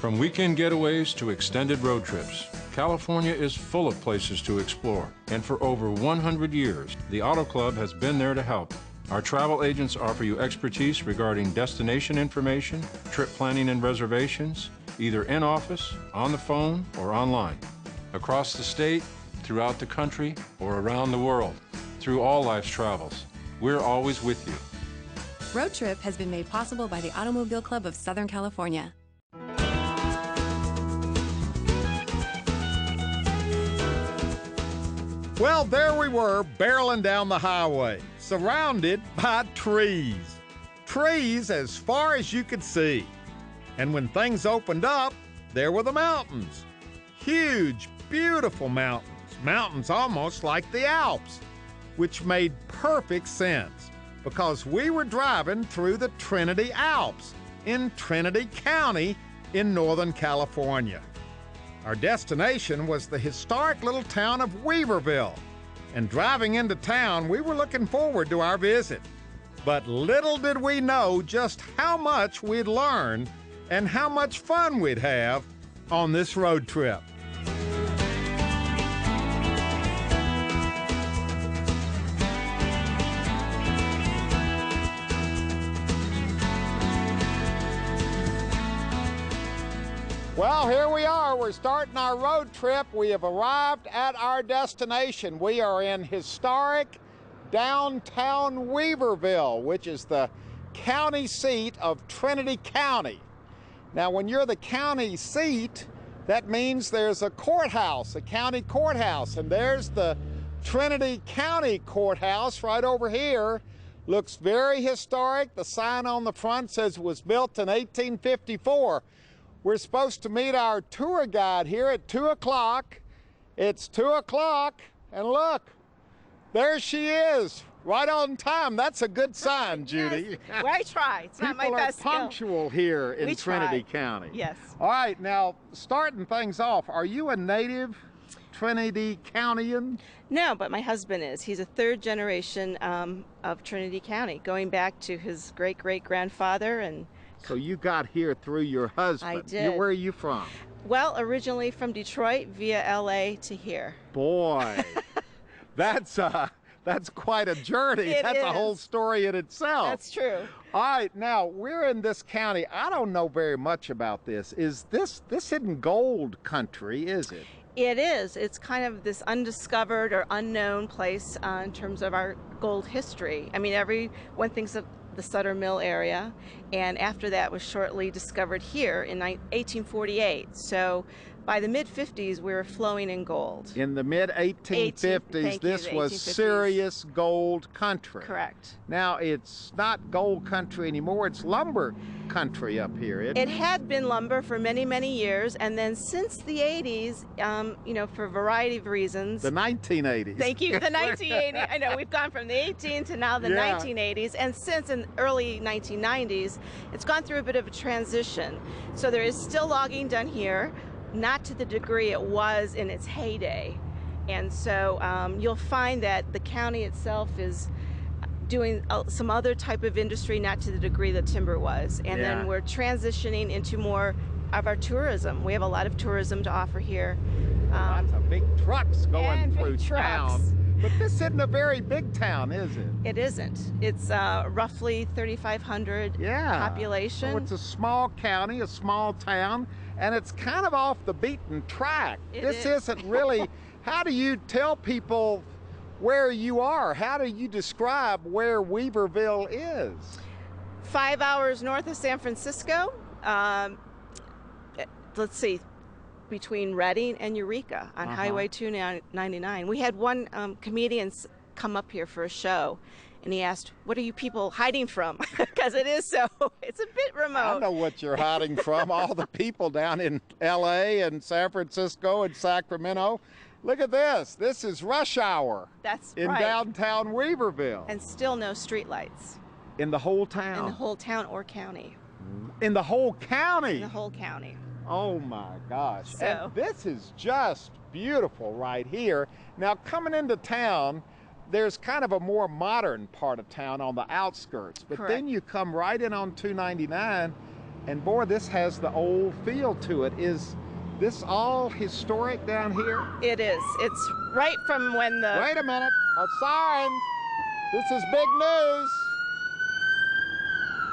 From weekend getaways to extended road trips, California is full of places to explore. And for over 100 years, the Auto Club has been there to help. Our travel agents offer you expertise regarding destination information, trip planning and reservations, either in office, on the phone, or online. Across the state, throughout the country, or around the world, through all life's travels, we're always with you. Road Trip has been made possible by the Automobile Club of Southern California. Well, there we were, barreling down the highway, surrounded by trees. Trees as far as you could see. And when things opened up, there were the mountains. Huge, beautiful mountains. Mountains almost like the Alps, which made perfect sense because we were driving through the Trinity Alps in Trinity County in Northern California. Our destination was the historic little town of Weaverville, and driving into town, we were looking forward to our visit. But little did we know just how much we'd learn and how much fun we'd have on this road trip. Well, here we are. We're starting our road trip. We have arrived at our destination. We are in historic downtown Weaverville, which is the county seat of Trinity County. Now, when you're the county seat, that means there's a courthouse, a county courthouse, and there's the Trinity County Courthouse right over here. Looks very historic. The sign on the front says it was built in 1854. We're supposed to meet our tour guide here at 2 o'clock. It's 2 o'clock, and look, there she is, right on time. That's a good sign, Judy. Yes. Well, I try. It's not my best People are punctual here in Trinity County. Yes. All right, now, starting things off, are you a native Trinity Countyan? No, but my husband is. He's a third generation of Trinity County, going back to his great-great-grandfather. And so you got here through your husband. I did. Where are you from? Well, originally from Detroit via LA to here. Boy, that's quite a journey. That's a whole story in itself. That's true. All right, now we're in this county. I don't know very much about this. This isn't gold country, is it? It is. It's kind of this undiscovered or unknown place in terms of our gold history. I mean, everyone thinks of the Sutter Mill area, and after that was shortly discovered here in 1848. So by the mid-50s, we were flowing in gold. In the mid-1850s, this was serious gold country. Correct. Now, it's not gold country anymore. It's lumber country up here, isn't it? It had been lumber for many, many years, and then since the 80s, for a variety of reasons. The 1980s. Thank you, the 1980s. I know, we've gone from the 18 to now the 1980s, and since in early 1990s, it's gone through a bit of a transition. So there is still logging done here, not to the degree it was in its heyday. And so you'll find that the county itself is doing some other type of industry, not to the degree that timber was. And then we're transitioning into more of our tourism. We have a lot of tourism to offer here. Lots of big trucks going through town. Trucks. But this isn't a very big town, is it? It isn't. It's roughly 3,500 population. So it's a small county, a small town, and it's kind of off the beaten track. This isn't really, how do you tell people where you are? How do you describe where Weaverville is? 5 hours north of San Francisco. Let's see, between Redding and Eureka on Highway 299. We had one comedian come up here for a show, and he asked, "What are you people hiding from?" Because it's a bit remote. I know what you're hiding from. All the people down in LA and San Francisco and Sacramento. Look at this. This is rush hour. That's in right. downtown Weaverville. And still no streetlights. In the whole town? In the whole town or county. In the whole county? In the whole county. Oh my gosh. So. And this is just beautiful right here. Now coming into town, there's kind of a more modern part of town on the outskirts. But Correct. Then you come right in on 299 And boy, this has the old feel to it. Is this all historic down here? It is. It's right from when the... Wait a minute, a siren. This is big news.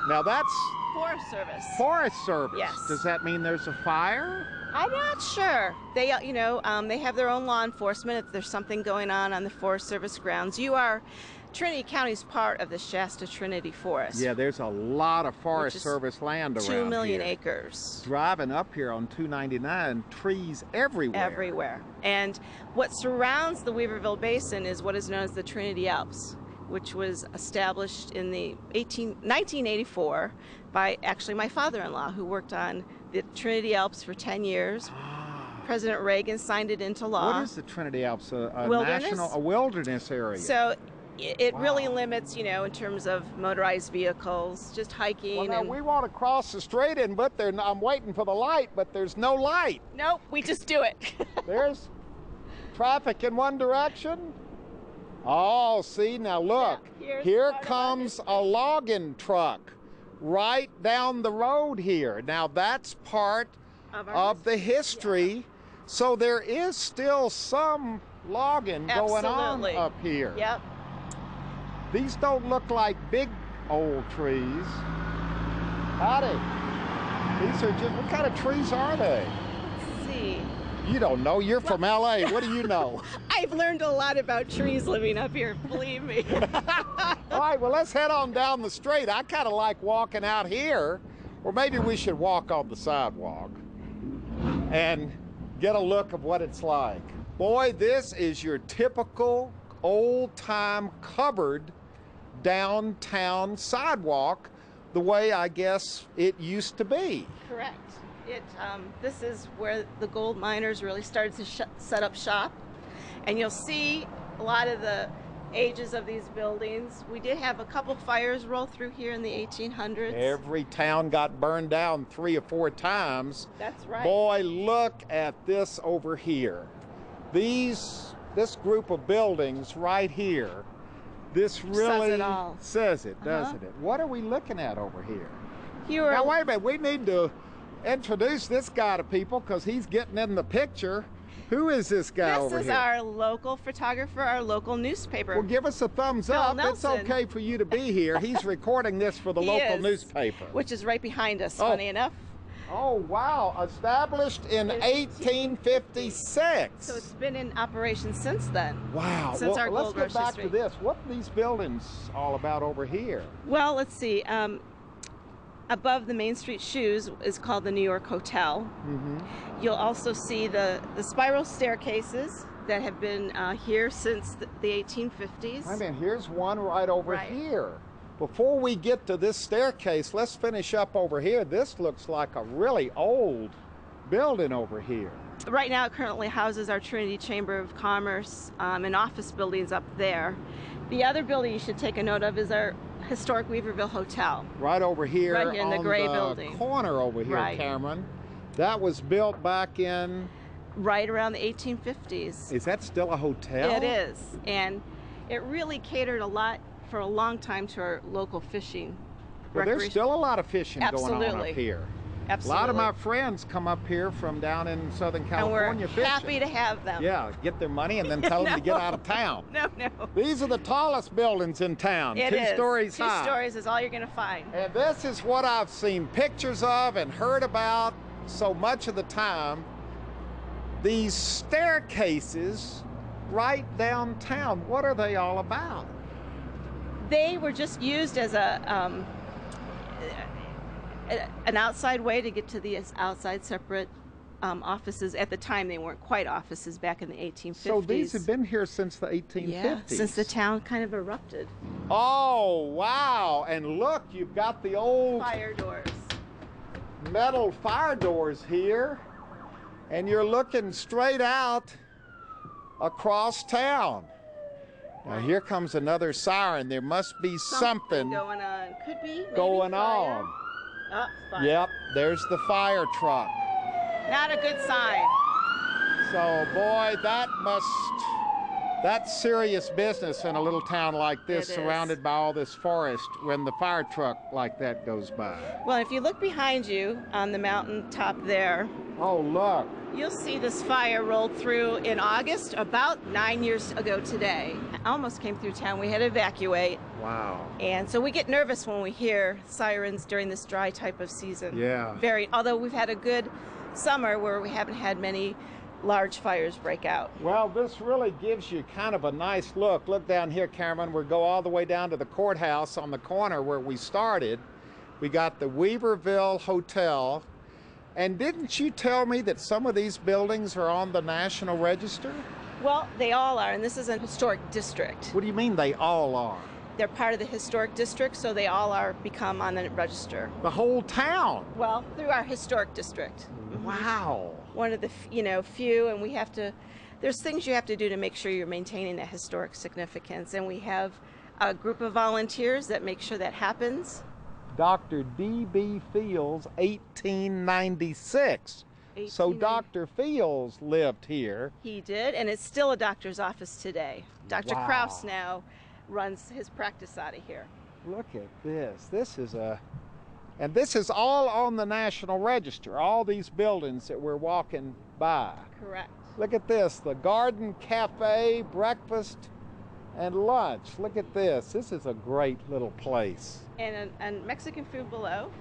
Now that's Forest Service. Forest Service. Yes. Does that mean there's a fire? I'm not sure. They, they have their own law enforcement if there's something going on the Forest Service grounds. Trinity County's part of the Shasta Trinity Forest. Yeah, there's a lot of Forest Service land around 2 million here. acres. Driving up here on 299, trees everywhere. Everywhere. And what surrounds the Weaverville Basin is what is known as the Trinity Alps, which was established in the 1984 by actually my father-in-law, who worked on the Trinity Alps for 10 years. President Reagan signed it into law. What is the Trinity Alps? A Wilderness? wilderness area. So it really limits, in terms of motorized vehicles, just hiking. Well, now we want to cross the street, but I'm waiting for the light, but there's no light. Nope, we just do it. There's traffic in one direction. Oh, see, now look. Yeah, here comes a logging truck right down the road here. Now that's part of the history. So there is still some logging going on up here. Yep. These don't look like big old trees. Howdy. These are just, what kind of trees are they? Let's see. You don't know. You're from LA. What do you know? I've learned a lot about trees living up here, believe me. All right, well, let's head on down the street. I kind of like walking out here, or maybe we should walk on the sidewalk and get a look of what it's like. Boy, this is your typical old-time covered downtown sidewalk, the way I guess it used to be. Correct. This is where the gold miners really started to set up shop, and you'll see a lot of the ages of these buildings. We did have a couple fires roll through here in the 1800s. Every town got burned down 3 or 4 times. That's right. Boy, look at this over here. This group of buildings right here, this really says it all. Says it, doesn't it? What are we looking at over here? Now wait a minute, we need to introduce this guy to people because he's getting in the picture. Who is this guy over here? This is our local photographer, our local newspaper. Well, give us a thumbs Bill up. Nelson. It's okay for you to be here. He's recording this for the local newspaper. Which is right behind us, funny enough. Oh, wow. Established in 1856. So it's been in operation since then. Wow. Since our let's gold get rush back history. to this. What are these buildings all about over here? Well, let's see. Above the Main Street Shoes is called the New York Hotel. Mm-hmm. You'll also see the spiral staircases that have been here since the 1850s. I mean, here's one right over here. Before we get to this staircase, let's finish up over here. This looks like a really old building over here. Right now, it currently houses our Trinity Chamber of Commerce and office buildings up there. The other building you should take a note of is our historic Weaverville Hotel. Right over here, right here in the gray on building. The corner over here, Cameron. That was built back in... Right around the 1850s. Is that still a hotel? It is, and it really catered for a long time to our local fishing. Well, there's still a lot of fishing going on up here. Absolutely. A lot of my friends come up here from down in Southern California fishing. And we're happy to have them. Yeah, get their money and then tell them to get out of town. No. These are the tallest buildings in town. It 2 is. stories high. 2 stories is all you're going to find. And this is what I've seen pictures of and heard about so much of the time. These staircases right downtown, what are they all about? They were just used as an outside way to get to the outside separate offices. At the time, they weren't quite offices back in the 1850s. So these have been here since the 1850s? Yeah, since the town kind of erupted. Oh, wow. And look, you've got the old fire doors. Metal fire doors here. And you're looking straight out across town. Now here comes another siren. There must be something going on. Could be. Going on. Oh, fire. Yep, there's the fire truck. Not a good sign. So, boy, that That's serious business in a little town like this, It is. surrounded by all this forest, when the fire truck like that goes by. Well, if you look behind you on the mountain top there, Oh, look. you'll see this fire rolled through in August, about 9 years ago today. Almost came through town. We had to evacuate. Wow. And so we get nervous when we hear sirens during this dry type of season. Yeah. Although we've had a good summer where we haven't had many large fires break out. Well, this really gives you kind of a nice look. Look down here, Cameron. We go all the way down to the courthouse on the corner where we started. We got the Weaverville Hotel. And didn't you tell me that some of these buildings are on the National Register? Well, they all are, and this is a historic district. What do you mean they all are? They're part of the historic district, so they all are become on the register. The whole town? Well, through our historic district. Wow. One of the few, and we have to, there's things you have to do to make sure you're maintaining that historic significance, and we have a group of volunteers that make sure that happens. Dr. D.B. Fields, 1896. So Dr. Fields lived here. He did, and it's still a doctor's office today. Dr. Wow. Kraus now runs his practice out of here. Look at this. And this is all on the National Register, all these buildings that we're walking by. Correct. Look at this, the Garden Cafe, breakfast and lunch. Look at this. This is a great little place. And Mexican food below.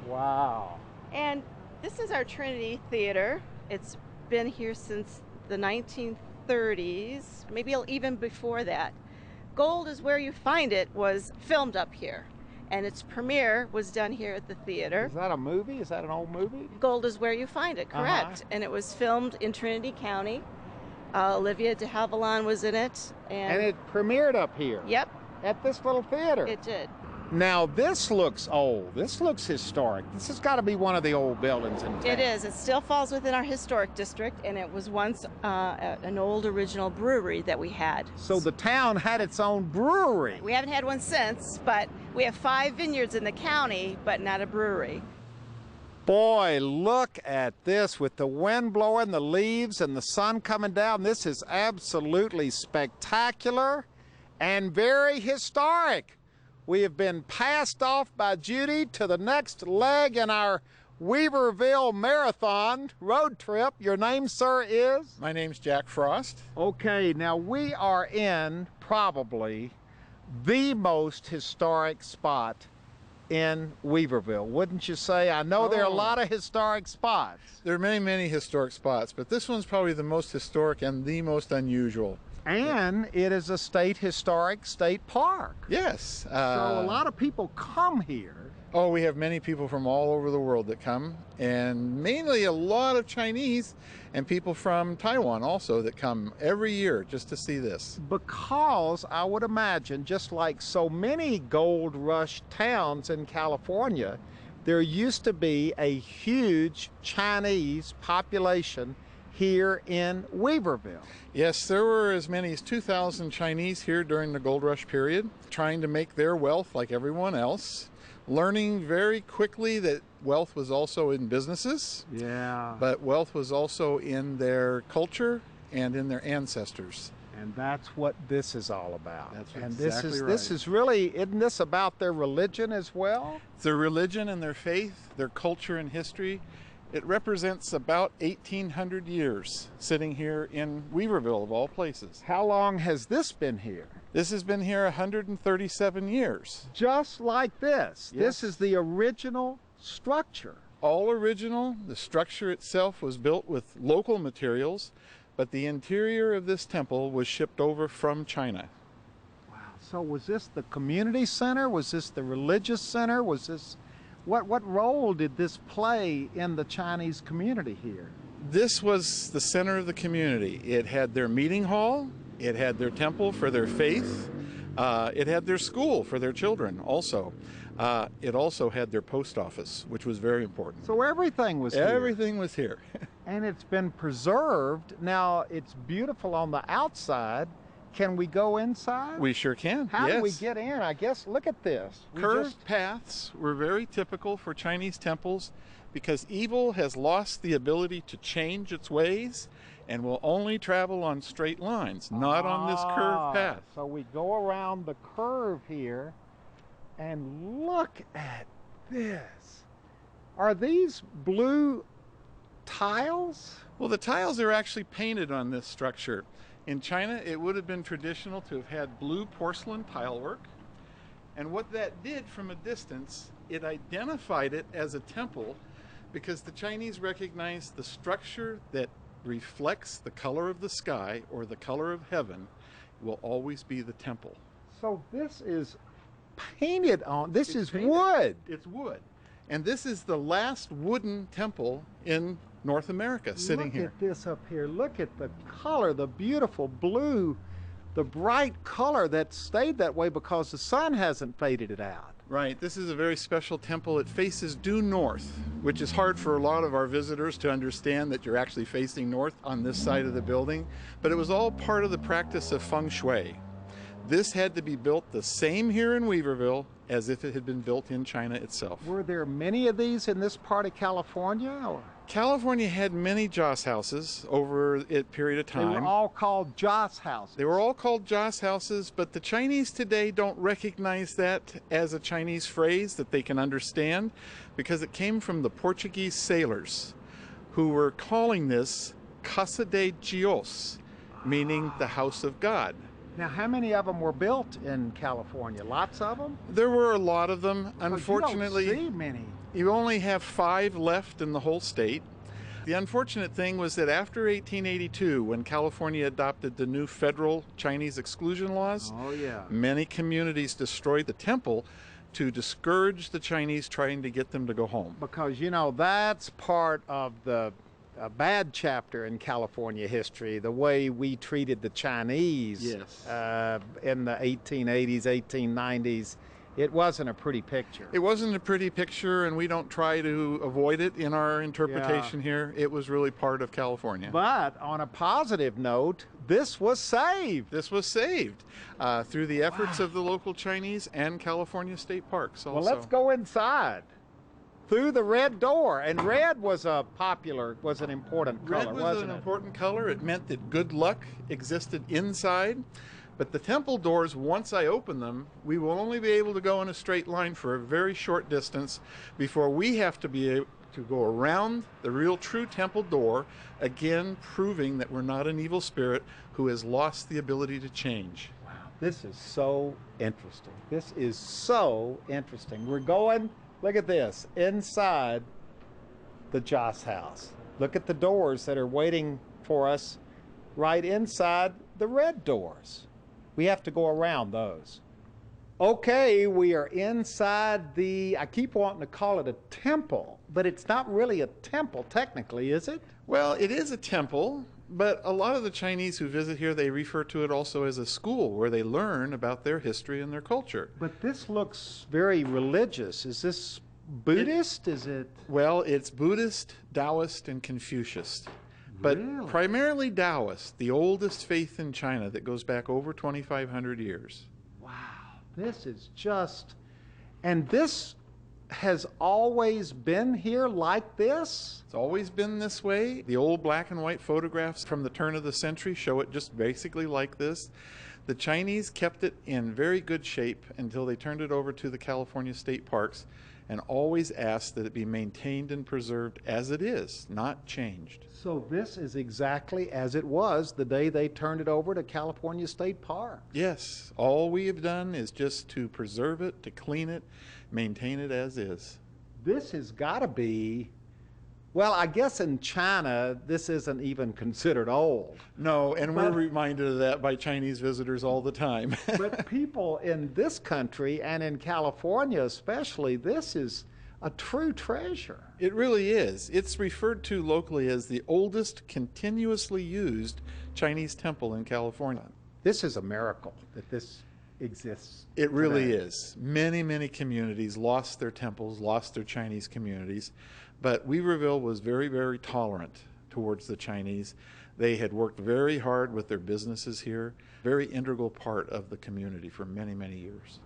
Wow. And this is our Trinity Theater. It's been here since the 1930s, maybe even before that. Gold is Where You Find It was filmed up here, and its premiere was done here at the theater. Is that a movie? Is that an old movie? Gold is Where You Find It, correct. And it was filmed in Trinity County. Olivia de Havilland was in it. And it premiered up here? Yep. At this little theater? It did. Now, this looks old. This looks historic. This has got to be one of the old buildings in town. It is. It still falls within our historic district, and it was once an old original brewery that we had. So the town had its own brewery. We haven't had one since, but we have 5 vineyards in the county, but not a brewery. Boy, look at this with the wind blowing, the leaves, and the sun coming down. This is absolutely spectacular and very historic. We have been passed off by Judy to the next leg in our Weaverville Marathon road trip. Your name, sir, is? My name's Jack Frost. Okay, now we are in probably the most historic spot in Weaverville, wouldn't you say? I know there are a lot of historic spots. There are many, many historic spots, but this one's probably the most historic and the most unusual. And it is a state historic state park. Yes. So a lot of people come here. Oh, we have many people from all over the world that come, and mainly a lot of Chinese and people from Taiwan also that come every year just to see this. Because I would imagine, just like so many gold rush towns in California, there used to be a huge Chinese population here in Weaverville. Yes, there were as many as 2,000 Chinese here during the gold rush period, trying to make their wealth like everyone else, learning very quickly that wealth was also in businesses, but wealth was also in their culture and in their ancestors. And that's what this is all about. That's and exactly right. This is really, isn't this about their religion as well? Their religion and their faith, their culture and history. It represents about 1,800 years sitting here in Weaverville, of all places. How long has this been here? This has been here 137 years. Just like this. Yes. This is the original structure. All original. The structure itself was built with local materials, but the interior of this temple was shipped over from China. Wow. So was this the community center? Was this the religious center? Was this... What role did this play in the Chinese community here? This was the center of the community. It had their meeting hall, it had their temple for their faith, it had their school for their children also. It also had their post office, which was very important. So everything was here. Everything was here. And it's been preserved. Now, it's beautiful on the outside. Can we go inside? We sure can. How yes. do we get in? I guess, look at this. Curved paths were very typical for Chinese temples because evil has lost the ability to change its ways, and will only travel on straight lines, not on this curved path. So we go around the curve here, and look at this. Are these blue tiles? Well, the tiles are actually painted on this structure. In China, it would have been traditional to have had blue porcelain tile work. And what that did from a distance, it identified it as a temple because the Chinese recognized the structure that reflects the color of the sky or the color of heaven will always be the temple. So this is painted on, this is wood. It's wood. And this is the last wooden temple in North America sitting here. Look at this up here. Look at the color, the beautiful blue, the bright color that stayed that way because the sun hasn't faded it out. Right. This is a very special temple. It faces due north, which is hard for a lot of our visitors to understand that you're actually facing north on this side of the building. But it was all part of the practice of feng shui. This had to be built the same here in Weaverville as if it had been built in China itself. Were there many of these in this part of California? Or? California had many joss houses over a period of time. They were all called joss houses. They were all called joss houses, but the Chinese today don't recognize that as a Chinese phrase that they can understand because it came from the Portuguese sailors who were calling this Casa de Dios, meaning the house of God. Now, how many of them were built in California? Lots of them? There were a lot of them. Unfortunately, you don't see many. You only have 5 left in the whole state. The unfortunate thing was that after 1882, when California adopted the new federal Chinese exclusion laws, many communities destroyed the temple to discourage the Chinese trying to get them to go home. Because, you know, that's part of the a bad chapter in California history, the way we treated the Chinese in the 1880s, 1890s. It wasn't a pretty picture. It wasn't a pretty picture, and we don't try to avoid it in our interpretation here. It was really part of California. But on a positive note, this was saved. This was saved through the efforts of the local Chinese and California state parks also. Well, let's go inside. Through the red door, and red was an important color, wasn't it? Red was an important color. It meant that good luck existed inside. But the temple doors, once I open them, we will only be able to go in a straight line for a very short distance before we have to be able to go around the real true temple door, again proving that we're not an evil spirit who has lost the ability to change. Wow, this is so interesting. This is so interesting. We're going... Look at this, inside the Joss house. Look at the doors that are waiting for us right inside the red doors. We have to go around those. Okay, we are inside the, I keep wanting to call it a temple, but it's not really a temple technically, is it? Well, it is a temple, but a lot of the Chinese who visit here, they refer to it also as a school where they learn about their history and their culture. But this looks very religious. Is this Buddhist? Is it? Well, it's Buddhist, Taoist, and Confucius. But primarily Taoist, the oldest faith in China that goes back over 2,500 years. Wow, this is just, and this has always been here like this? It's always been this way. The old black and white photographs from the turn of the century show it just basically like this. The Chinese kept it in very good shape until they turned it over to the California state parks and always asked that it be maintained and preserved as it is, not changed. So this is exactly as it was the day they turned it over to California State Park. Yes, all we have done is just to preserve it, to clean it, maintain it as is. This has got to be, well, I guess in China, this isn't even considered old. No, and we're reminded of that by Chinese visitors all the time. But people in this country and in California especially, this is a true treasure. It really is. It's referred to locally as the oldest continuously used Chinese temple in California. This is a miracle that this exists. It really is. Many, many communities lost their temples, lost their Chinese communities, but Weaverville was very, very tolerant towards the Chinese. They had worked very hard with their businesses here, very integral part of the community for many, many years.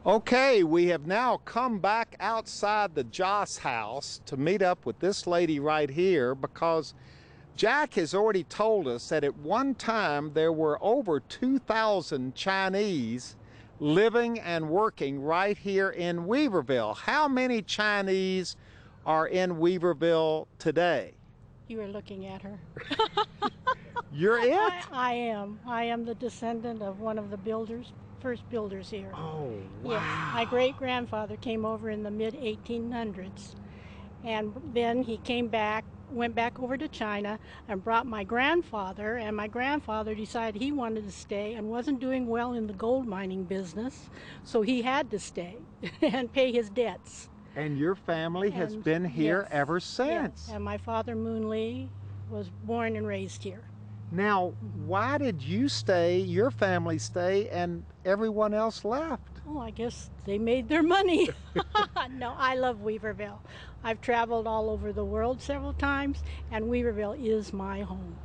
Okay, we have now come back outside the Joss house to meet up with this lady right here because Jack has already told us that at one time there were over 2,000 Chinese living and working right here in Weaverville. How many Chinese are in Weaverville today? You are looking at her. You're it? I am. I am the descendant of one of the builders, first builders here. Oh, wow. Yes. My great-grandfather came over in the mid-1800s. And then he came back, went back over to China and brought my grandfather, and my grandfather decided he wanted to stay and wasn't doing well in the gold mining business, so he had to stay and pay his debts. And your family has been here yes, ever since. Yes. And my father, Moon Lee, was born and raised here. Now, why did you stay, your family stay, and everyone else left? Oh, I guess they made their money. No, I love Weaverville. I've traveled all over the world several times, and Weaverville is my home.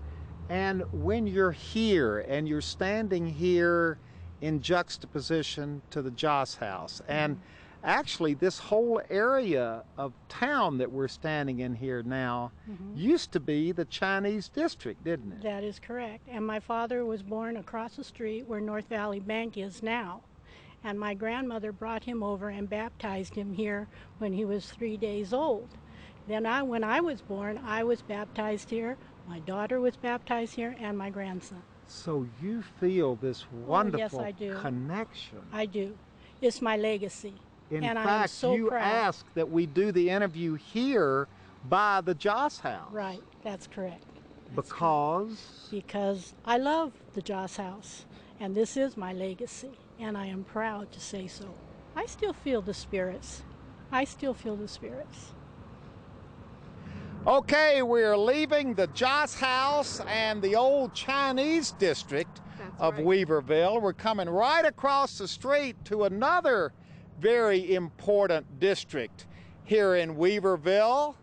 And when you're here and you're standing here in juxtaposition to the Joss House, and actually this whole area of town that we're standing in here now used to be the Chinese district, didn't it? That is correct. And my father was born across the street where North Valley Bank is now. And my grandmother brought him over and baptized him here when he was 3 days old. Then when I was born, I was baptized here, my daughter was baptized here, and my grandson. So you feel this wonderful yes, I do. connection. I do. It's my legacy. In and fact, I am so you proud. asked that we do the interview here by the Joss House. Right, that's correct. Because? Because I love the Joss House, and this is my legacy, and I am proud to say so. I still feel the spirits. I still feel the spirits. Okay, we're leaving the Joss House and the old Chinese district of Weaverville. We're coming right across the street to another very important district here in Weaverville.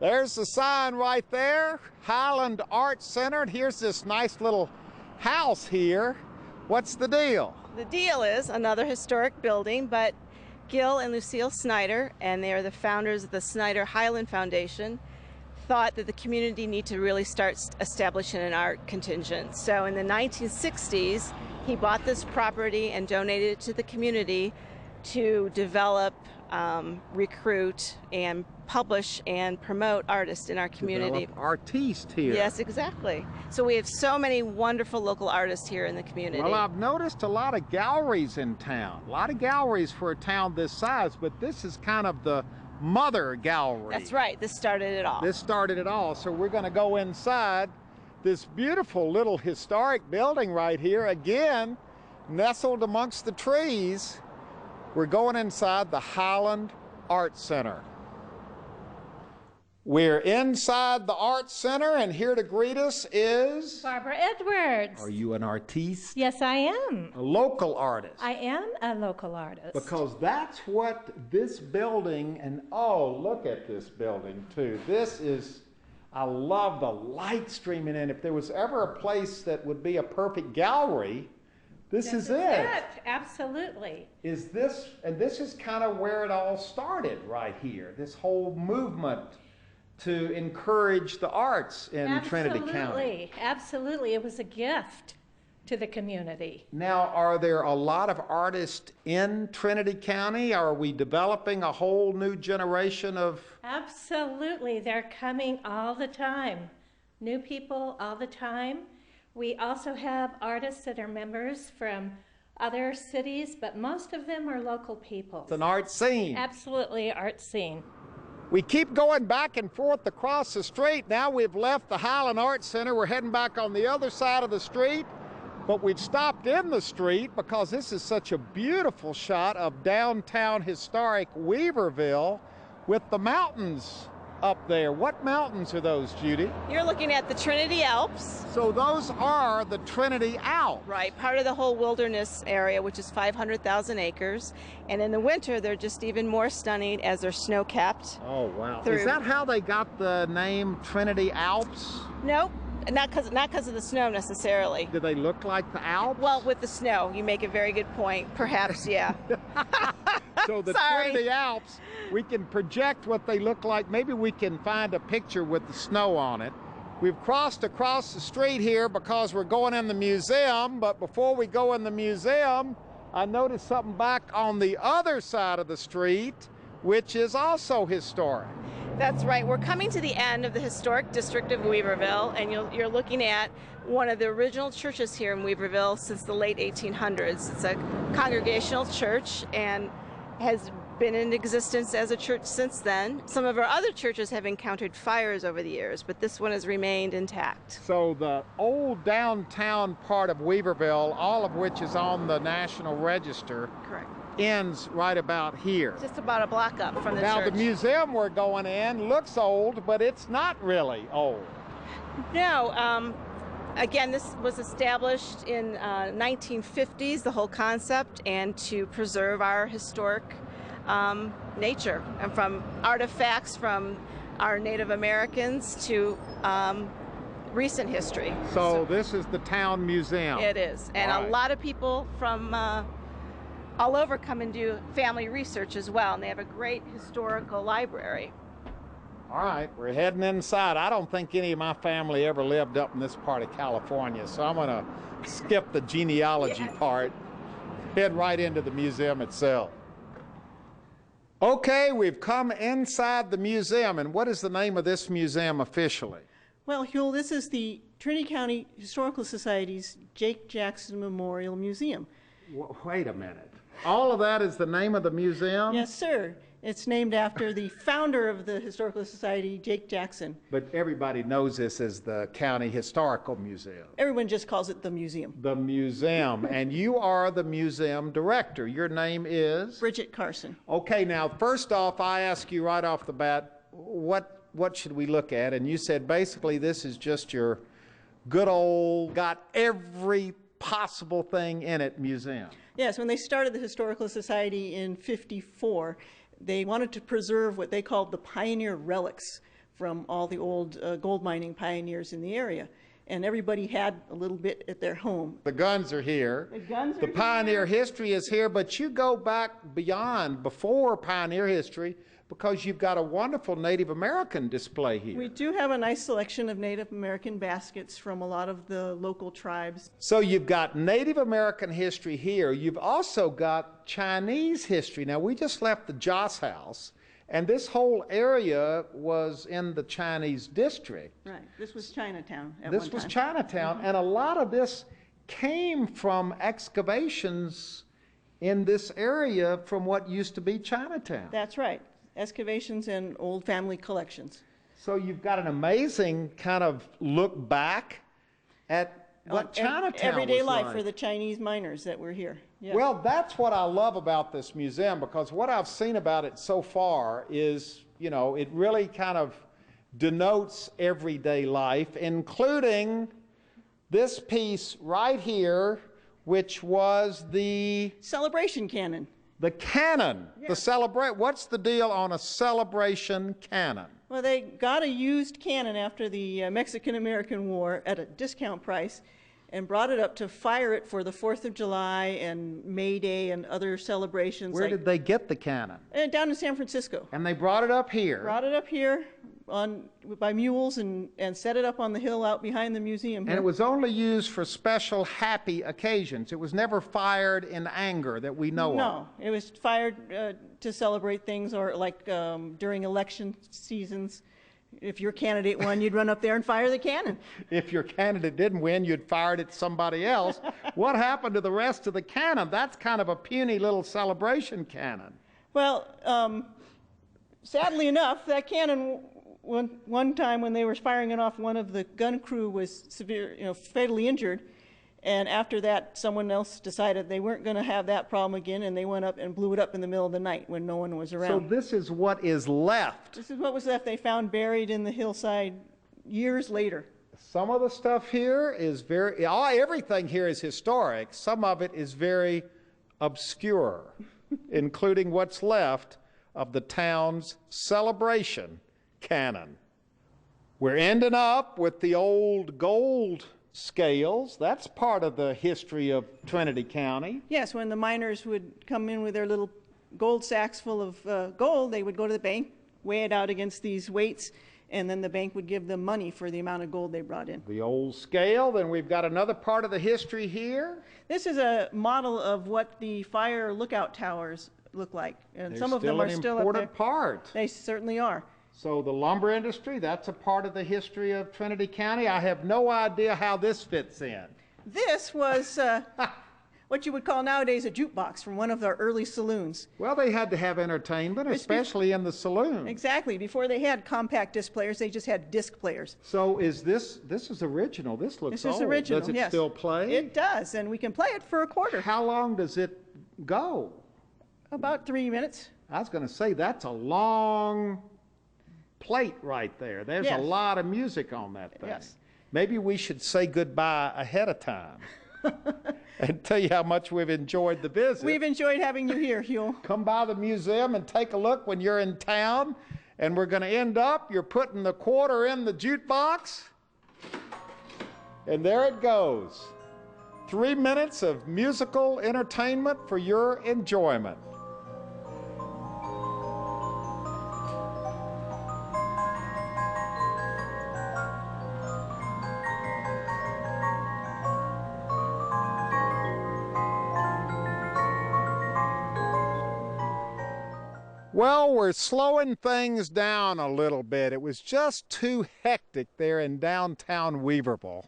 There's the sign right there, Highland Art Center. And here's this nice little house here. What's the deal? The deal is another historic building, but Gil and Lucille Snyder, and they are the founders of the Snyder Highland Foundation, thought that the community need to really start establishing an art contingent. So in the 1960s, he bought this property and donated it to the community to develop, recruit, and publish and promote artists in our community. Develop artistes here. Yes, exactly. So we have so many wonderful local artists here in the community. Well, I've noticed a lot of galleries in town. A lot of galleries for a town this size, but this is kind of the mother gallery. That's right. This started it all. This started it all. So we're going to go inside this beautiful little historic building right here. Again, nestled amongst the trees. We're going inside the Highland Art Center. We're inside the Art Center, and here to greet us is... Barbara Edwards. Are you an artiste? Yes, I am. A local artist? I am a local artist. Because that's what this building, and oh, look at this building too. This is, I love the light streaming in. If there was ever a place that would be a perfect gallery, this is it. Absolutely. Is this, and this is kind of where it all started right here, this whole movement to encourage the arts in Trinity County. Absolutely. It was a gift to the community. Now, are there a lot of artists in Trinity County? Are we developing a whole new generation of... Absolutely. They're coming all the time. New people all the time. We also have artists that are members from other cities, but most of them are local people. It's an art scene. Absolutely, art scene. We keep going back and forth across the street. Now we've left the Highland Art Center. We're heading back on the other side of the street, but we've stopped in the street because this is such a beautiful shot of downtown historic Weaverville with the mountains up there. What mountains are those, Judy? You're looking at the Trinity Alps. So those are the Trinity Alps. Right, part of the whole wilderness area, which is 500,000 acres. And in the winter, they're just even more stunning as they're snow-capped. Oh, wow. Is that how they got the name Trinity Alps? Nope, not because of the snow necessarily. Do they look like the Alps? Well, with the snow, you make a very good point. Perhaps, yeah. So the Sorry. Trinity Alps, we can project what they look like. Maybe we can find a picture with the snow on it We've crossed across the street here because we're going in the museum, but before we go in the museum, I noticed something back on the other side of the street, which is also historic. That's right. We're coming to the end of the historic district of Weaverville, and you're looking at one of the original churches here in Weaverville since the late 1800s. It's a congregational church and has been in existence as a church since then. Some of our other churches have encountered fires over the years, but this one has remained intact. So the old downtown part of Weaverville, all of which is on the National Register, Correct. ends right about here. Just about a block up from the Now church. the museum we're going in looks old, but it's not really old. No, again, this was established in 1950s, the whole concept, and to preserve our historic nature, and from artifacts from our Native Americans to recent history. So this is the town museum. It is, and All right. a lot of people from all over come and do family research as well, and they have a great historical library. All right, we're heading inside. I don't think any of my family ever lived up in this part of California, so I'm going to skip the genealogy part, head right into the museum itself. Okay, we've come inside the museum, and what is the name of this museum officially? Well, Huell, this is the Trinity County Historical Society's Jake Jackson Memorial Museum. Wait a minute. All of that is the name of the museum? Yes, sir. It's named after the founder of the Historical Society, Jake Jackson. But everybody knows this as the County Historical Museum. Everyone just calls it the museum. The museum, and you are the museum director. Your name is? Bridget Carson. Okay, now first off, I ask you right off the bat, what should we look at? And you said basically this is just your good old, got every possible thing in it museum. Yes, when they started the Historical Society in '54, they wanted to preserve what they called the pioneer relics from all the old gold mining pioneers in the area. And everybody had a little bit at their home. The guns are here. The guns are The pioneer history is here, but you go back beyond, before pioneer history, because you've got a wonderful Native American display here. We do have a nice selection of Native American baskets from a lot of the local tribes. So you've got Native American history here. You've also got Chinese history. Now, we just left the Joss House, and this whole area was in the Chinese district. Right. This was Chinatown at one time. This was Chinatown, and a lot of this came from excavations in this area from what used to be Chinatown. That's right. Excavations and old family collections. So you've got an amazing kind of look back at what Chinatown everyday was life like. for the Chinese miners that were here. Yeah. Well, that's what I love about this museum, because what I've seen about it so far is, you know, it really kind of denotes everyday life, including this piece right here, which was the celebration cannon. The cannon. Yeah. What's the deal on a celebration cannon? Well, they got a used cannon after the Mexican-American War at a discount price and brought it up to fire it for the 4th of July and May Day and other celebrations. Where did they get the cannon? Down in San Francisco. And they brought it up here. Brought it up here by mules and set it up on the hill out behind the museum here. And it was only used for special happy occasions. It was never fired in anger that we know of. No, it was fired to celebrate things, or like during election seasons. If your candidate won, you'd run up there and fire the cannon. If your candidate didn't win, you'd fire it at somebody else. What happened to the rest of the cannon? That's kind of a puny little celebration cannon. Well, sadly enough, that cannon, one time when they were firing it off, one of the gun crew was fatally injured. And after that, someone else decided they weren't going to have that problem again, and they went up and blew it up in the middle of the night when no one was around. So this is what is left. This is what was left. They found buried in the hillside years later. Some of the stuff here is everything here is historic. Some of it is very obscure, including what's left of the town's celebration cannon. We're ending up with the old gold scales. That's part of the history of Trinity County. Yes, when the miners would come in with their little gold sacks full of gold, they would go to the bank, weigh it out against these weights, and then the bank would give them money for the amount of gold they brought in. The old scale. Then we've got another part of the history here. This is a model of what the fire lookout towers look like, and some of them are still up there. They're still an important part. They certainly are. So the lumber industry, that's a part of the history of Trinity County. I have no idea how this fits in. This was what you would call nowadays a jukebox from one of our early saloons. Well, they had to have entertainment, especially in the saloon. Exactly. Before they had compact disc players, they just had disc players. So is this is original. This looks old. This is original, Does it yes. still play? It does, and we can play it for a quarter. How long does it go? About 3 minutes. I was going to say, that's a long plate right there. There's Yes. a lot of music on that thing. Yes. Maybe we should say goodbye ahead of time and tell you how much we've enjoyed the visit. We've enjoyed having you here, Huell. Come by the museum and take a look when you're in town, and we're going to end up, you're putting the quarter in the jukebox, and there it goes. 3 minutes of musical entertainment for your enjoyment. Well, we're slowing things down a little bit. It was just too hectic there in downtown Weaverville.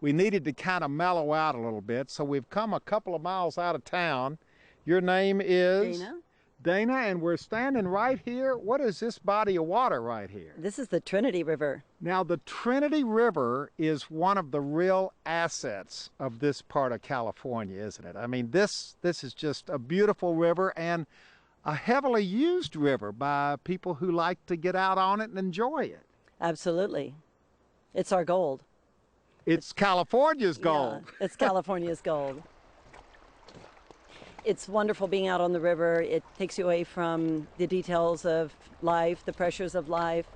We needed to kind of mellow out a little bit, so we've come a couple of miles out of town. Your name is? Dana. Dana, and we're standing right here. What is this body of water right here? This is the Trinity River. Now, the Trinity River is one of the real assets of this part of California, isn't it? I mean, this is just a beautiful river and a heavily used river by people who like to get out on it and enjoy it. Absolutely. It's our gold. It's California's gold. Yeah, it's California's gold. It's wonderful being out on the river. It takes you away from the details of life, the pressures of life.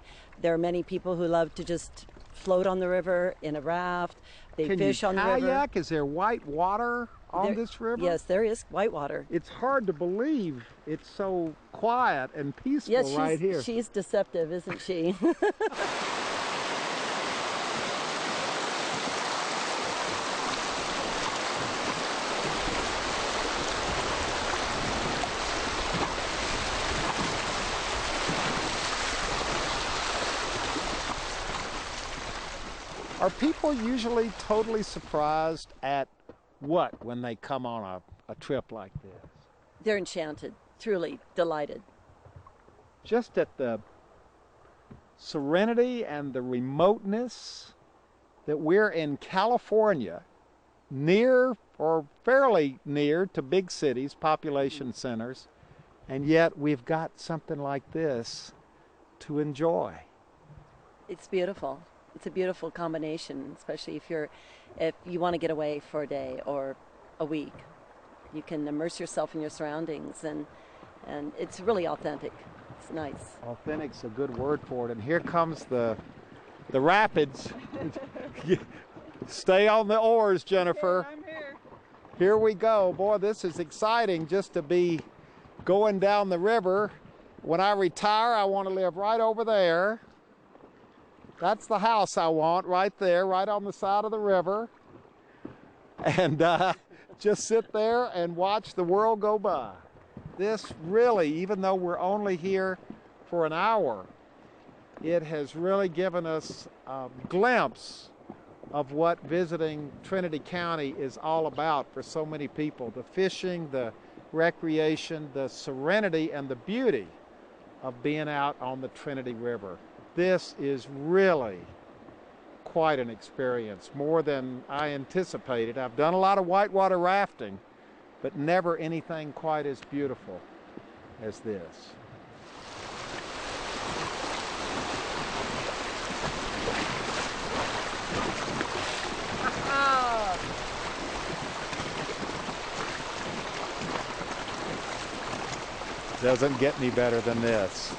There are many people who love to just float on the river in a raft. They fish on the river. Can you kayak? Is there white water on this river? Yes, there is white water. It's hard to believe it's so quiet and peaceful right here. She's deceptive, isn't she? Are people usually totally surprised at what when they come on a trip like this? They're enchanted, truly delighted. Just at the serenity and the remoteness that we're in California, near or fairly near to big cities, population centers, and yet we've got something like this to enjoy. It's beautiful. It's a beautiful combination, especially if you want to get away for a day or a week. You can immerse yourself in your surroundings, and it's really authentic. It's nice. Authentic's a good word for it. And here comes the rapids. Stay on the oars, Jennifer. Okay, I'm here. Here we go. Boy, this is exciting just to be going down the river. When I retire, I want to live right over there. That's the house I want, right there, right on the side of the river. And just sit there and watch the world go by. This really, even though we're only here for an hour, it has really given us a glimpse of what visiting Trinity County is all about for so many people. The fishing, the recreation, the serenity, and the beauty of being out on the Trinity River. This is really quite an experience, more than I anticipated. I've done a lot of whitewater rafting, but never anything quite as beautiful as this. Doesn't get any better than this.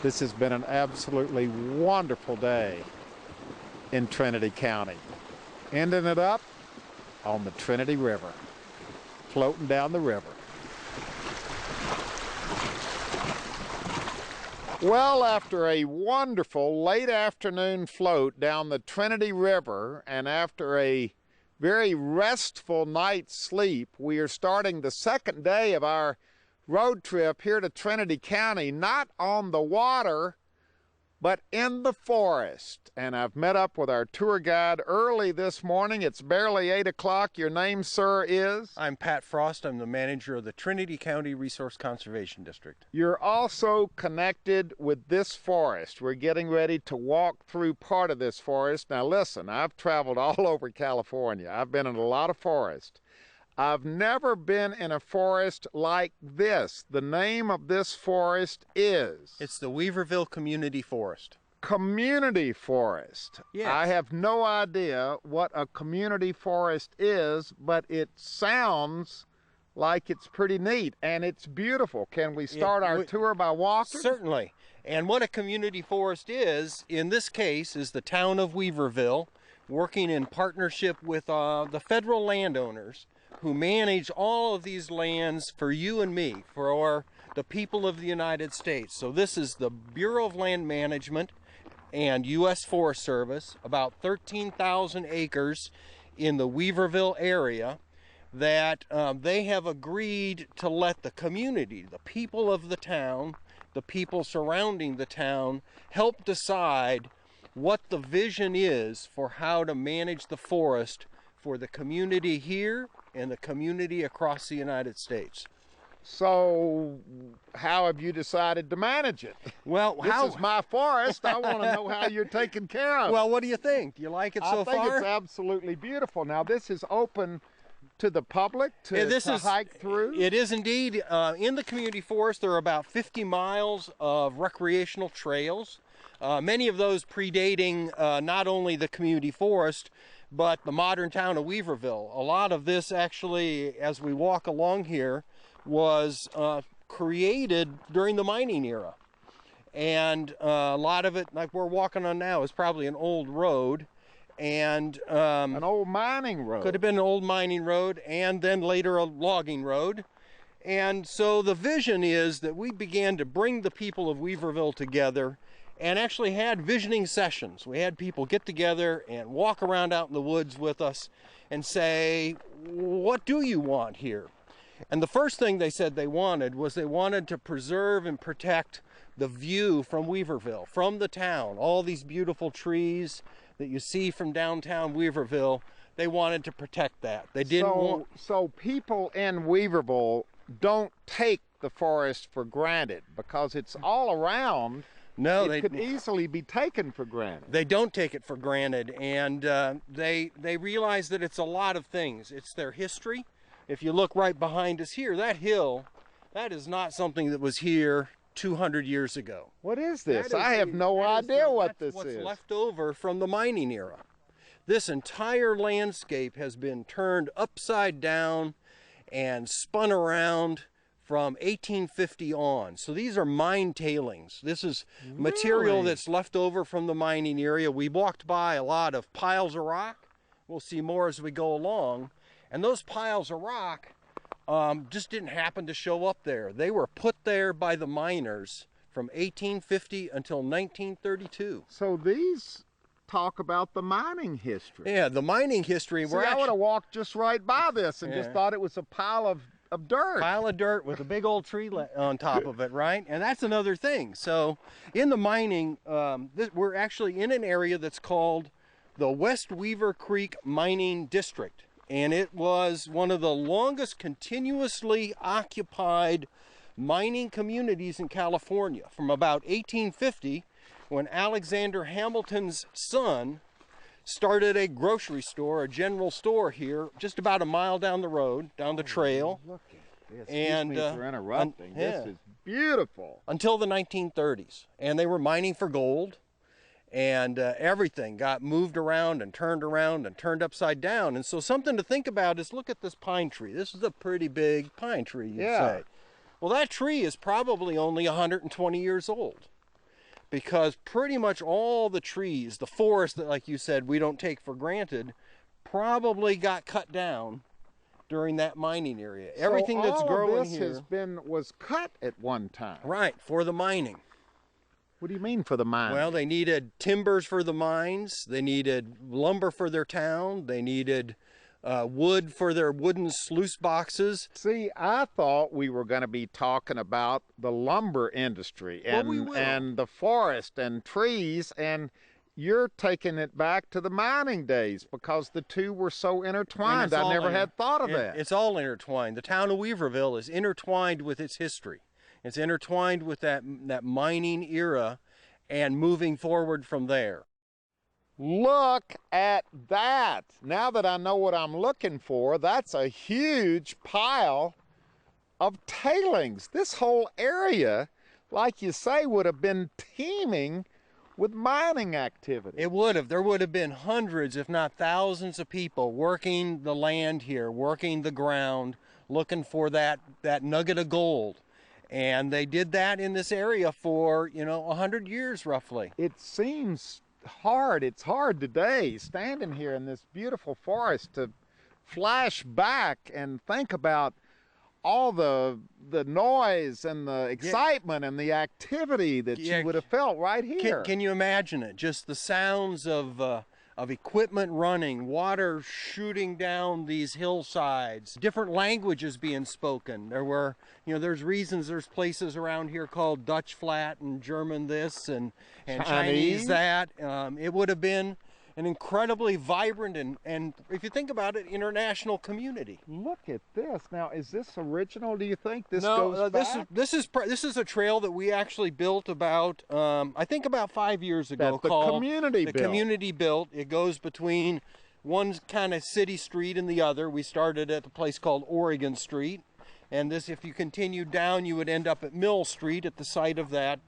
This has been an absolutely wonderful day in Trinity County. Ending it up on the Trinity River, floating down the river. Well, after a wonderful late afternoon float down the Trinity River and after a very restful night's sleep, we are starting the second day of our road trip here to Trinity County, not on the water, but in the forest. And I've met up with our tour guide early this morning. It's barely 8 o'clock. Your name, sir, is? I'm Pat Frost. I'm the manager of the Trinity County Resource Conservation District. You're also connected with this forest. We're getting ready to walk through part of this forest. Now listen, I've traveled all over California. I've been in a lot of forests. I've never been in a forest like this. The name of this forest is? It's the Weaverville Community Forest. Community forest. Yes. I have no idea what a community forest is, but it sounds like it's pretty neat and it's beautiful. Can we start our tour by walking? Certainly. And what a community forest is, in this case, is the town of Weaverville working in partnership with the federal landowners who manage all of these lands for you and me, for the people of the United States. So this is the Bureau of Land Management and U.S. Forest Service, about 13,000 acres in the Weaverville area that they have agreed to let the community, the people of the town, the people surrounding the town, help decide what the vision is for how to manage the forest for the community here and the community across the United States. So how have you decided to manage it? Well, this is my forest. I want to know how you're taking care of it. Well, what do you think? Do you like it so far? I think it's absolutely beautiful. Now, this is open to the public to hike through? It is indeed. In the community forest, there are about 50 miles of recreational trails, many of those predating not only the community forest, but the modern town of Weaverville. A lot of this actually, as we walk along here, was created during the mining era. And a lot of it, like we're walking on now, is probably an old road. And an old mining road. Could have been an old mining road, and then later a logging road. And so the vision is that we began to bring the people of Weaverville together and actually had visioning sessions. We had people get together and walk around out in the woods with us and say, what do you want here? And the first thing they said they wanted was they wanted to preserve and protect the view from Weaverville, from the town, all these beautiful trees that you see from downtown Weaverville. They wanted to protect that. They didn't want... So people in Weaverville don't take the forest for granted because it's all around. No, it could easily be taken for granted. They don't take it for granted, and they realize that it's a lot of things. It's their history. If you look right behind us here, that hill, that is not something that was here 200 years ago. What is this? I have no idea what this is. What's left over from the mining era. This entire landscape has been turned upside down and spun around from 1850 on. So these are mine tailings. This is material that's left over from the mining area. We walked by a lot of piles of rock. We'll see more as we go along. And those piles of rock just didn't happen to show up there. They were put there by the miners from 1850 until 1932. So these talk about the mining history. Yeah, the mining history. See, I would have walked just right by this and just thought it was a pile of dirt. Pile of dirt with a big old tree on top of it, right? And that's another thing. So in the mining, we're actually in an area that's called the West Weaver Creek Mining District. And it was one of the longest continuously occupied mining communities in California from about 1850, when Alexander Hamilton's son started a grocery store, a general store here, just about a mile down the road, down the trail. Look at this. Excuse me for interrupting. This is beautiful. Until the 1930s. And they were mining for gold. And everything got moved around and turned upside down. And so something to think about is, look at this pine tree. This is a pretty big pine tree, you'd say. Well, that tree is probably only 120 years old, because pretty much all the trees, the forest that, like you said, we don't take for granted, probably got cut down during that mining area. So everything that's growing here was cut at one time. Right, for the mining. What do you mean for the mines? Well, they needed timbers for the mines. They needed lumber for their town. They needed wood for their wooden sluice boxes. See, I thought we were going to be talking about the lumber industry and the forest and trees, and you're taking it back to the mining days because the two were so intertwined. I never had thought of that. It's all intertwined. The town of Weaverville is intertwined with its history. It's intertwined with that mining era and moving forward from there. Look at that. Now that I know what I'm looking for, that's a huge pile of tailings. This whole area, like you say, would have been teeming with mining activity. It would have. There would have been hundreds, if not thousands of people working the land here, working the ground, looking for that nugget of gold. And they did that in this area for, 100 years roughly. It seems hard. It's hard today, standing here in this beautiful forest, to flash back and think about all the noise and the excitement and the activity that you would have felt right here. Can you imagine it? Just the sounds of equipment running, water shooting down these hillsides, different languages being spoken. There were, there's places around here called Dutch Flat and German this and Chinese that. It would have been an incredibly vibrant and if you think about it, international community. Look at this. Now, is this original? Do you think this goes back? This is a trail that we actually built about I think about 5 years ago. That the community built. It goes between one kind of city street and the other. We started at a place called Oregon Street, and this, if you continued down, you would end up at Mill Street at the site of that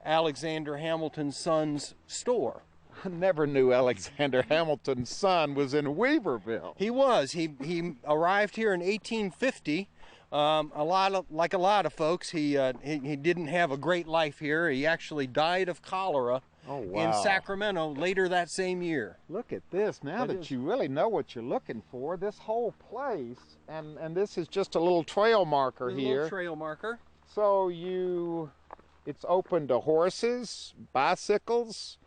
Alexander Hamilton's son's store. I never knew Alexander Hamilton's son was in Weaverville. He was. He arrived here in 1850. Like a lot of folks, he didn't have a great life here. He actually died of cholera in Sacramento later that same year. Look at this. Now that you really know what you're looking for, this whole place, and this is just a little trail marker here. A little trail marker. So it's open to horses, bicycles,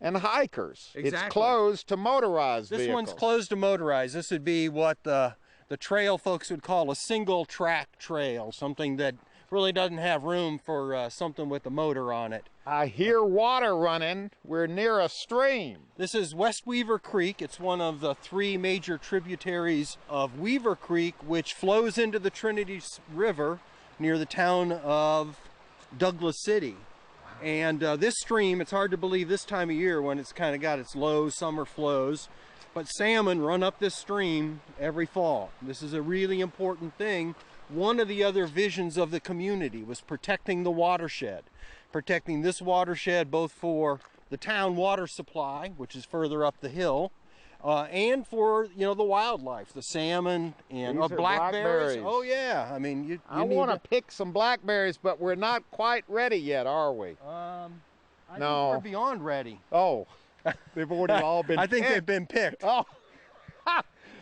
and hikers. Exactly. It's closed to motorized vehicles. This one's closed to motorized. This would be what the trail folks would call a single track trail, something that really doesn't have room for something with a motor on it. I hear water running. We're near a stream. This is West Weaver Creek. It's one of the 3 major tributaries of Weaver Creek, which flows into the Trinity River near the town of Douglas City. And this stream, it's hard to believe this time of year when it's kind of got its low summer flows, but salmon run up this stream every fall. This is a really important thing. One of the other visions of the community was protecting the watershed, protecting this watershed both for the town water supply, which is further up the hill, and for the wildlife, the salmon and blackberries. Oh yeah, I mean I want to pick some blackberries, but we're not quite ready yet, are we? I think we're beyond ready. Oh, they've already all been. I think they've been picked. Oh,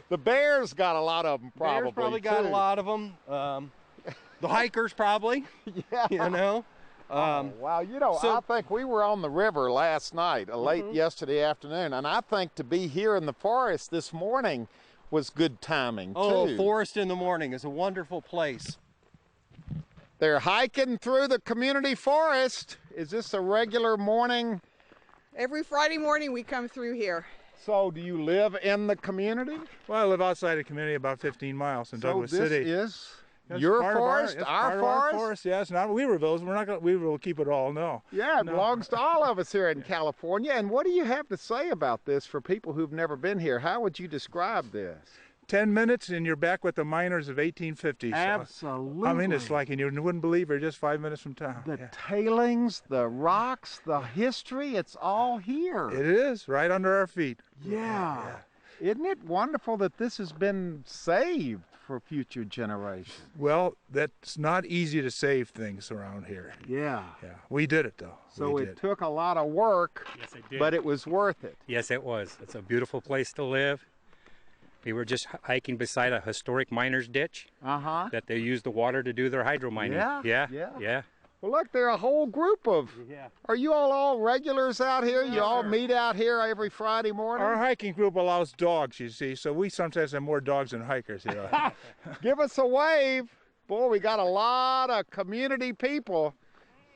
the bears got a lot of them. Probably got a lot of them. The hikers probably. Yeah. Wow, I think we were on the river last night, late yesterday afternoon, and I think to be here in the forest this morning was good timing, too. Forest in the morning is a wonderful place. They're hiking through the community forest. Is this a regular morning? Every Friday morning we come through here. So do you live in the community? Well, I live outside the community about 15 miles in Douglas City. So this is your forest, our forest? Yes, not Weaverville's. We're not going to Weaverville will keep it all, no. Yeah, it belongs to all of us here in California. And what do you have to say about this for people who've never been here? How would you describe this? 10 minutes and you're back with the miners of 1850. Absolutely. I mean, it's like, and you wouldn't believe you're just 5 minutes from town. The tailings, the rocks, the history, it's all here. It is, right under our feet. Yeah. Isn't it wonderful that this has been saved for future generations? Well, that's not easy to save things around here. Yeah. We did it, though. So it took a lot of work, yes, it did. But it was worth it. Yes, it was. It's a beautiful place to live. We were just hiking beside a historic miner's ditch that they used the water to do their hydro mining. Yeah. Well, look, there are a whole group of... Yeah. Are you all regulars out here? You all meet out here every Friday morning? Our hiking group allows dogs, you see, so we sometimes have more dogs than hikers here. Give us a wave. Boy, we got a lot of community people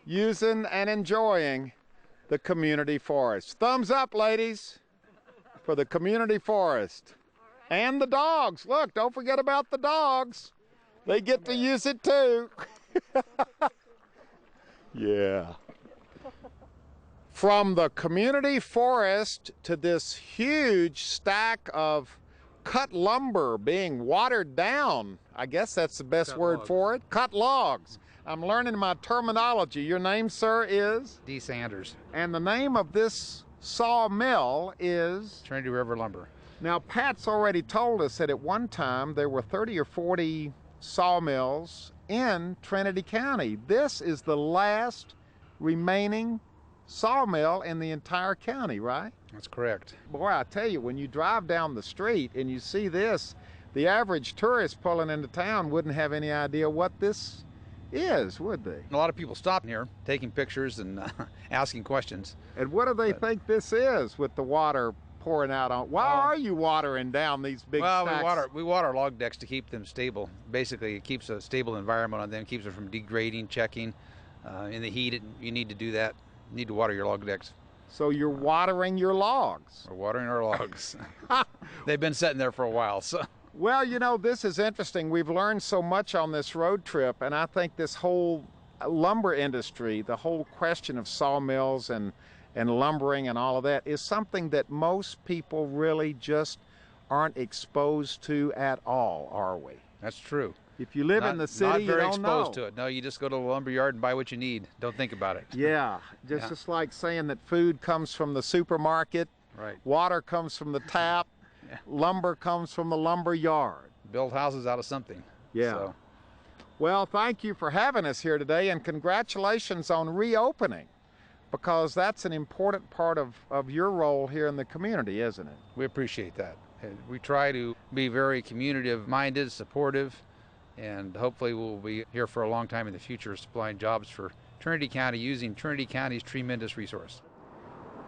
using and enjoying the community forest. Thumbs up, ladies, for the community forest. And the dogs. Look, don't forget about the dogs. They get to use it too. Yeah. From the community forest to this huge stack of cut lumber being watered down. I guess that's the best word for it. Cut logs. I'm learning my terminology. Your name, sir, is? D. Sanders. And the name of this sawmill is? Trinity River Lumber. Now, Pat's already told us that at one time there were 30 or 40 sawmills in Trinity County. This is the last remaining sawmill in the entire county, right? That's correct. Boy, I tell you, when you drive down the street and you see this, the average tourist pulling into town wouldn't have any idea what this is, would they? A lot of people stop here, taking pictures and asking questions. And what do they think this is with the water pouring out on? Why are you watering down these big stacks? Well, we water log decks to keep them stable. Basically, it keeps a stable environment on them, keeps them from degrading, checking. In the heat, you need to do that. You need to water your log decks. So you're watering your logs? We're watering our logs. They've been sitting there for a while, so. Well, you know, this is interesting. We've learned so much on this road trip, and I think this whole lumber industry, the whole question of sawmills and lumbering and all of that is something that most people really just aren't exposed to at all, are we? That's true. If you live in the city, you don't know. Not very exposed to it. No, you just go to the lumber yard and buy what you need. Don't think about it. Yeah, just like saying that food comes from the supermarket, right? Water comes from the tap, lumber comes from the lumber yard. Build houses out of something. Yeah. So. Well, thank you for having us here today, and congratulations on reopening, because that's an important part of your role here in the community, isn't it? We appreciate that. And we try to be very community-minded, supportive, and hopefully we'll be here for a long time in the future supplying jobs for Trinity County using Trinity County's tremendous resource.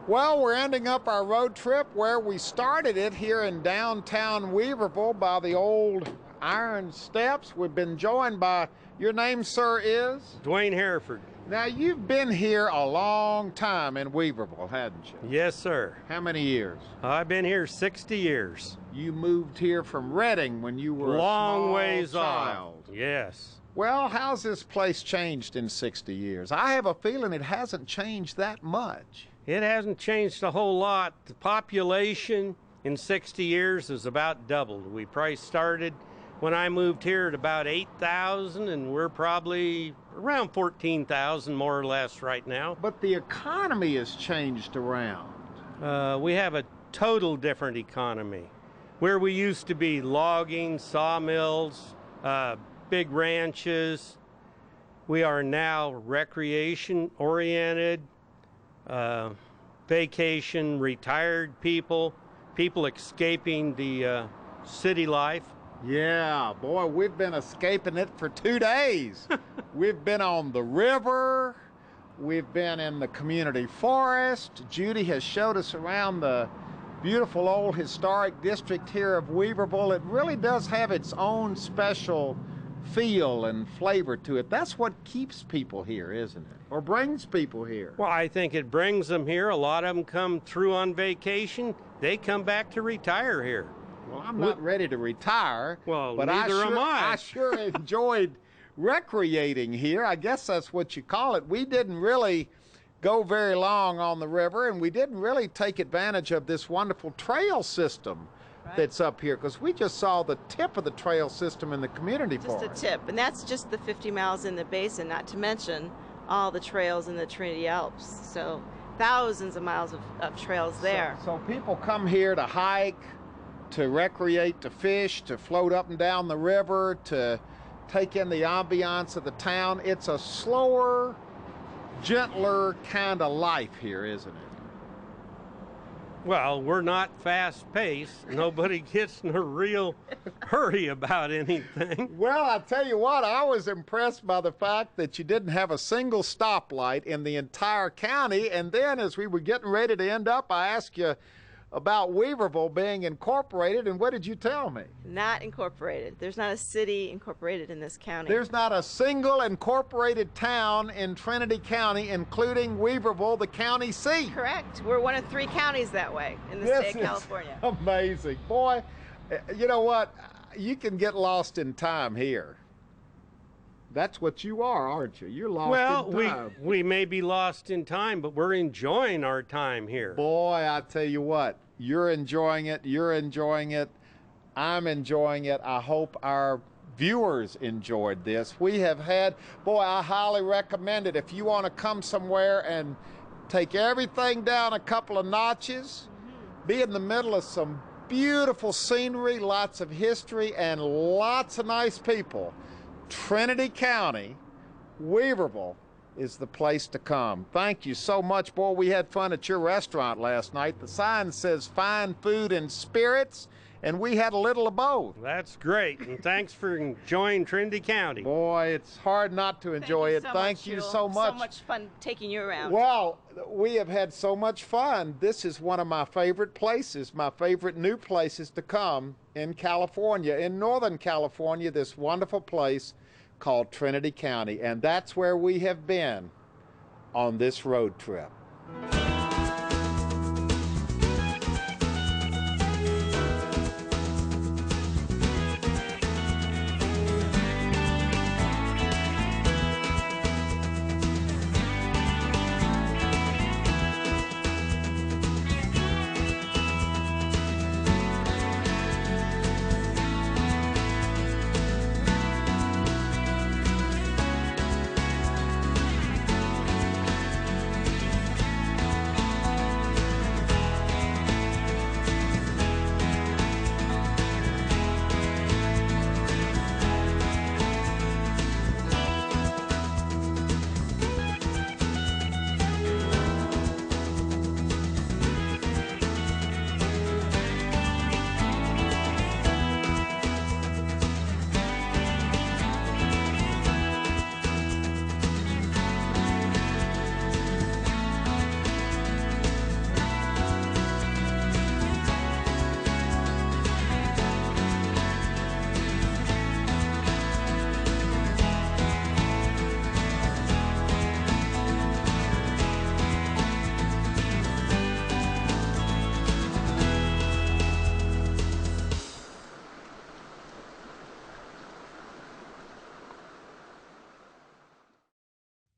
Well, we're ending up our road trip where we started it here in downtown Weaverville by the old iron steps. We've been joined by, your name, sir, is? Dwayne Hereford. Now, you've been here a long time in Weaverville, hadn't you? Yes, sir. How many years? I've been here 60 years. You moved here from Reading when you were long a small ways child. off. Yes. Well, how's this place changed in 60 years? I have a feeling it hasn't changed that much. It hasn't changed a whole lot. The population in 60 years has about doubled. We probably started when I moved here at about 8,000, and we're probably around 14,000 more or less right now. But the economy has changed around. We have a total different economy. Where we used to be logging, sawmills, big ranches, we are now recreation-oriented, vacation, retired people escaping the city life. Yeah, boy, we've been escaping it for 2 days. We've been on the river. We've been in the community forest. Judy has showed us around the beautiful old historic district here of Weaverville. It really does have its own special feel and flavor to it. That's what keeps people here, isn't it? Or brings people here. Well, I think it brings them here. A lot of them come through on vacation. They come back to retire here. Well, I'm not ready to retire, well, but neither am I. I sure enjoyed recreating here. I guess that's what you call it. We didn't really go very long on the river, and we didn't really take advantage of this wonderful trail system that's up here, because we just saw the tip of the trail system in the community forest. Just a tip, and that's just the 50 miles in the basin, not to mention all the trails in the Trinity Alps. So thousands of miles of trails there. So people come here to hike, to recreate, to fish, to float up and down the river, to take in the ambiance of the town. It's a slower, gentler kind of life here, isn't it? Well, we're not fast-paced. Nobody gets in a real hurry about anything. Well, I tell you what, I was impressed by the fact that you didn't have a single stoplight in the entire county. And then as we were getting ready to end up, I asked you about Weaverville being incorporated, and what did you tell me? Not incorporated. There's not a city incorporated in this county. There's not a single incorporated town in Trinity County, including Weaverville, the county seat. Correct. We're one of 3 counties that way in the state of California. Amazing. Boy, you know what? You can get lost in time here. That's what you are, aren't you? You're lost in time. Well, we may be lost in time, but we're enjoying our time here. Boy, I tell you what, you're enjoying it. You're enjoying it. I'm enjoying it. I hope our viewers enjoyed this. We have had, boy, I highly recommend it. If you want to come somewhere and take everything down a couple of notches, be in the middle of some beautiful scenery, lots of history, and lots of nice people, Trinity County, Weaverville is the place to come. Thank you so much. Boy, we had fun at your restaurant last night. The sign says fine food and spirits, and we had a little of both. That's great, and thanks for enjoying Trinity County. Boy, it's hard not to enjoy it. Thank you so much. So much fun taking you around. Well, we have had so much fun. This is one of my favorite places, my favorite new places to come in California, in Northern California, this wonderful place called Trinity County, and that's where we have been on this road trip.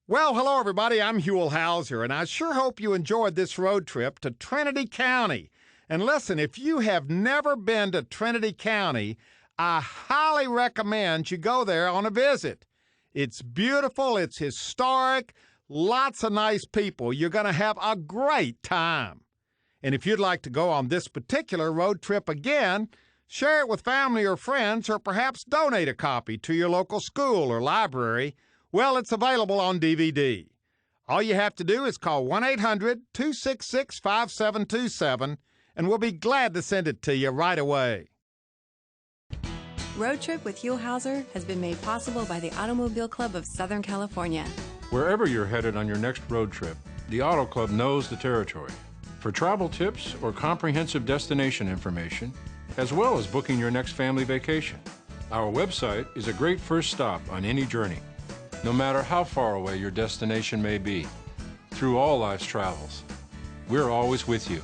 Well, hello everybody, I'm Huell Hauser, and I sure hope you enjoyed this road trip to Trinity County. And listen, if you have never been to Trinity County, I highly recommend you go there on a visit. It's beautiful, it's historic, lots of nice people. You're going to have a great time. And if you'd like to go on this particular road trip again, share it with family or friends, or perhaps donate a copy to your local school or library. Well, it's available on DVD. All you have to do is call 1-800-266-5727, and we'll be glad to send it to you right away. Road Trip with Huell Hauser has been made possible by the Automobile Club of Southern California. Wherever you're headed on your next road trip, the Auto Club knows the territory. For travel tips or comprehensive destination information, as well as booking your next family vacation, our website is a great first stop on any journey. No matter how far away your destination may be, through all life's travels, we're always with you.